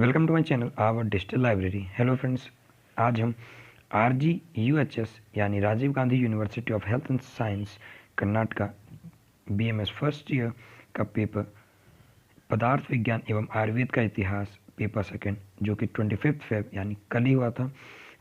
Welcome to my channel our digital library. Hello friends, आज हम RGUHS यानी Rajiv Gandhi university of health and science Karnataka BMS first year का paper पदार्थ विज्ञान एवं आयुर्वेद का इतिहास पेपर सेकंड, जो कि 25 फेब यानी कल ही हुआ था,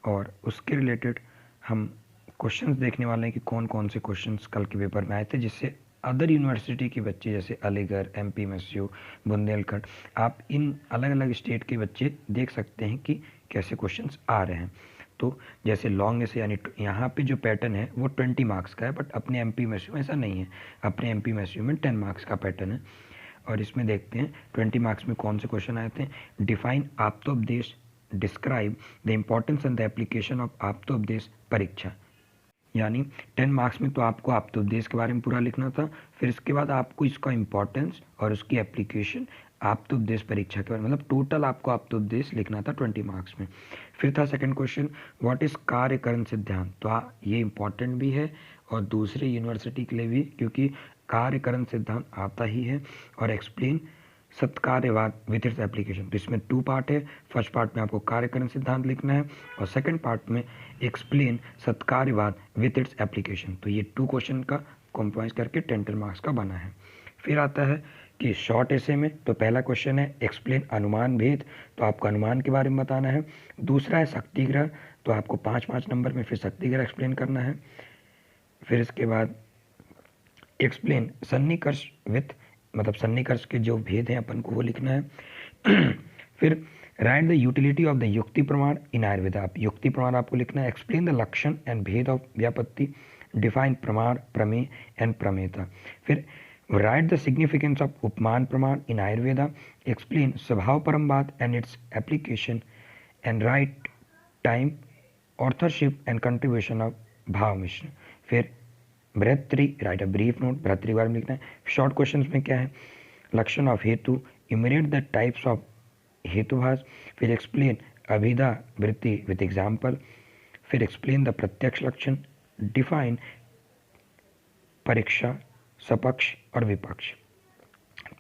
और उसके रिलेटेड हम क्वेश्चंस देखने वाले हैं कि कौन कौन से क्वेश्चंस कल के पेपर में आए थे, जिससे अदर यूनिवर्सिटी के बच्चे जैसे अलीगढ़, MPMSU, बुंदेलखंड, आप इन अलग अलग स्टेट के बच्चे देख सकते हैं कि कैसे क्वेश्चंस आ रहे हैं। तो जैसे लॉन्ग से यानी यहाँ पे जो पैटर्न है वो 20 मार्क्स का है, बट अपने MPMSU में ऐसा नहीं है। अपने MPMSU में 10 मार्क्स का पैटर्न है। और इसमें देखते हैं 20 मार्क्स में कौन से क्वेश्चन आए थे। Define Aptopadesha, describe the importance and the application of Aptopadesha pariksha. यानी 10 मार्क्स में तो आपको आप्तोपदेश के बारे में पूरा लिखना था, फिर इसके बाद आपको इसका इम्पोर्टेंस और उसकी एप्लीकेशन आप्तोपदेश परीक्षा के बारे में, मतलब टोटल आपको आप्तोपदेश लिखना था 20 मार्क्स में। फिर था सेकंड क्वेश्चन, व्हाट इज कार्यकरण सिद्धांत। तो ये इम्पोर्टेंट भी है और दूसरे यूनिवर्सिटी के लिए भी, क्योंकि कार्यकरण सिद्धांत आता ही है। और एक्सप्लेन सत्कार्यवाद विथ इट्स एप्लीकेशन। तो इसमें 2 पार्ट है। फर्स्ट पार्ट में आपको कार्यकरण सिद्धांत लिखना है और सेकंड पार्ट में एक्सप्लेन सत्कार्यवाद विथ इट्स एप्लीकेशन। तो ये 2 क्वेश्चन का कंप्रोमाइज करके 10 मार्क्स का बना है। फिर आता है कि शॉर्ट एसे में, तो पहला क्वेश्चन है एक्सप्लेन अनुमान भेद, तो आपको अनुमान के बारे में बताना है। दूसरा है शक्तिग्रह, तो आपको 5-5 नंबर में फिर शक्तिग्रह एक्सप्लेन करना है। फिर इसके बाद एक्सप्लेन सन्निकर्ष विथ, मतलब सन्निकर्ष के जो भेद हैं अपन को वो लिखना है। फिर right the utility of the युक्ति प्रमाण इन आयुर्वेद, आप युक्ति प्रमाण आपको लिखना है। एक्सप्लेन द लक्षण एंड भेद ऑफ व्यापत्ति, डिफाइन प्रमाण, प्रमेय एंड प्रमेयता। फिर राइट द सिग्निफिकेंस ऑफ उपमान प्रमाण इन Ayurveda, explain Swabhava Paramavada and its application, and write time, authorship and contribution of Bhava Mishra. फिर Bhratru, write a brief note, Bhratru के बारे में लिखना है। शॉर्ट क्वेश्चंस में क्या है, लक्षण ऑफ हेतु, इमिनेट द टाइप्स ऑफ हेतुभास। फिर एक्सप्लेन अभिधा वृत्ति विथ एग्जाम्पल। फिर एक्सप्लेन द प्रत्यक्ष लक्षण, डिफाइन परीक्षा, सपक्ष और विपक्ष,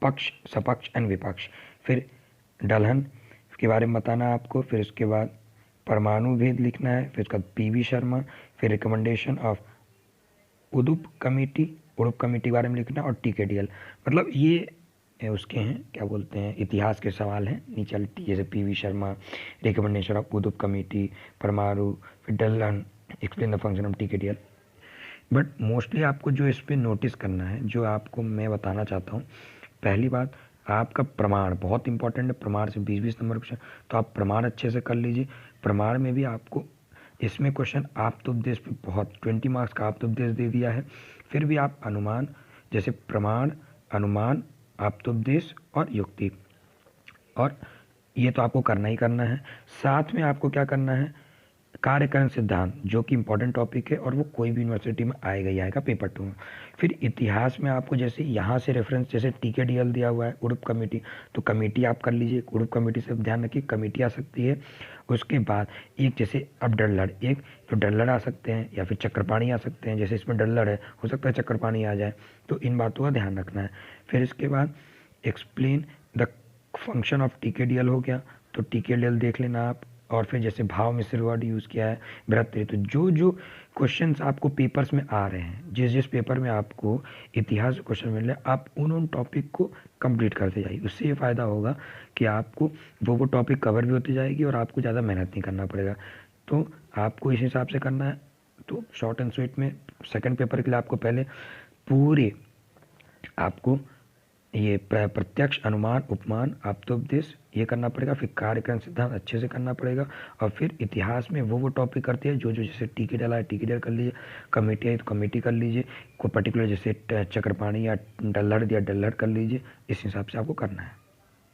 पक्ष, सपक्ष एंड विपक्ष। फिर डलहन के बारे में बताना आपको। फिर उसके बाद परमाणु भेद लिखना है। फिर उसका PV शर्मा। फिर recommendation of Udupa committee, Udupa committee के बारे में लिखना, और TKDL। मतलब ये उसके हैं, क्या बोलते हैं, इतिहास के सवाल हैं नीचे, जैसे PV Sharma, recommendation of Udupa committee, परमाणु, फिर Dalhan, explain the function of TKDL। But mostly आपको जो इस पर नोटिस करना है, जो आपको मैं बताना चाहता हूँ, पहली बात आपका प्रमाण बहुत इंपॉर्टेंट है। प्रमाण से 20-20 नंबर क्वेश्चन, तो आप प्रमाण अच्छे से कर लीजिए। प्रमाण में भी आपको इसमें क्वेश्चन आप्तोपदेश पे बहुत 20 मार्क्स का आप्तोपदेश दे दिया है। फिर भी आप अनुमान, जैसे प्रमाण, अनुमान, आप्तोपदेश और युक्ति, और ये तो आपको करना ही करना है। साथ में आपको क्या करना है, कार्यकरण सिद्धांत, जो कि इंपॉर्टेंट टॉपिक है और वो कोई भी यूनिवर्सिटी में आएगा ही आएगा पेपर 2 में। फिर इतिहास में आपको जैसे यहाँ से रेफरेंस, जैसे TKDL दिया हुआ है, उडुप कमेटी, तो कमेटी आप कर लीजिए। उडुप कमेटी से ध्यान रखिए कमेटी आ सकती है। उसके बाद एक जैसे अब डल्लड़, एक तो डल्लड़ आ सकते हैं या फिर चक्रपाणी आ सकते हैं। जैसे इसमें डल्लड़ है, हो सकता है चक्रपाणी आ जाए, तो इन बातों का ध्यान रखना है। फिर इसके बाद explain the function of TKDL हो गया, तो TKDL देख लेना आप। और फिर जैसे भाव मिश्र वर्ड यूज़ किया है, भ्रातृ, तो जो जो क्वेश्चंस आपको पेपर्स में आ रहे हैं, जिस जिस पेपर में आपको इतिहास के क्वेश्चन मिल रहे हैं, आप उन टॉपिक को कंप्लीट करते जाइए। उससे ये फ़ायदा होगा कि आपको वो टॉपिक कवर भी होती जाएगी और आपको ज़्यादा मेहनत नहीं करना पड़ेगा। तो आपको इस हिसाब से करना है। तो शॉर्ट एंड स्वीट में सेकेंड पेपर के लिए आपको पहले पूरे आपको ये प्रत्यक्ष, अनुमान, उपमान, आप्तोपदेश ये करना पड़ेगा। फिर कार्यकरण सिद्धांत अच्छे से करना पड़ेगा। और फिर इतिहास में वो टॉपिक करते हैं जो जो जैसे TKDL है, TKDL कर लीजिए। कमेटी है तो कमेटी कर लीजिए। कोई पर्टिकुलर जैसे चक्रपाणी या डल्लड़ दिया, डल्लड़ कर लीजिए। इस हिसाब से आपको करना है।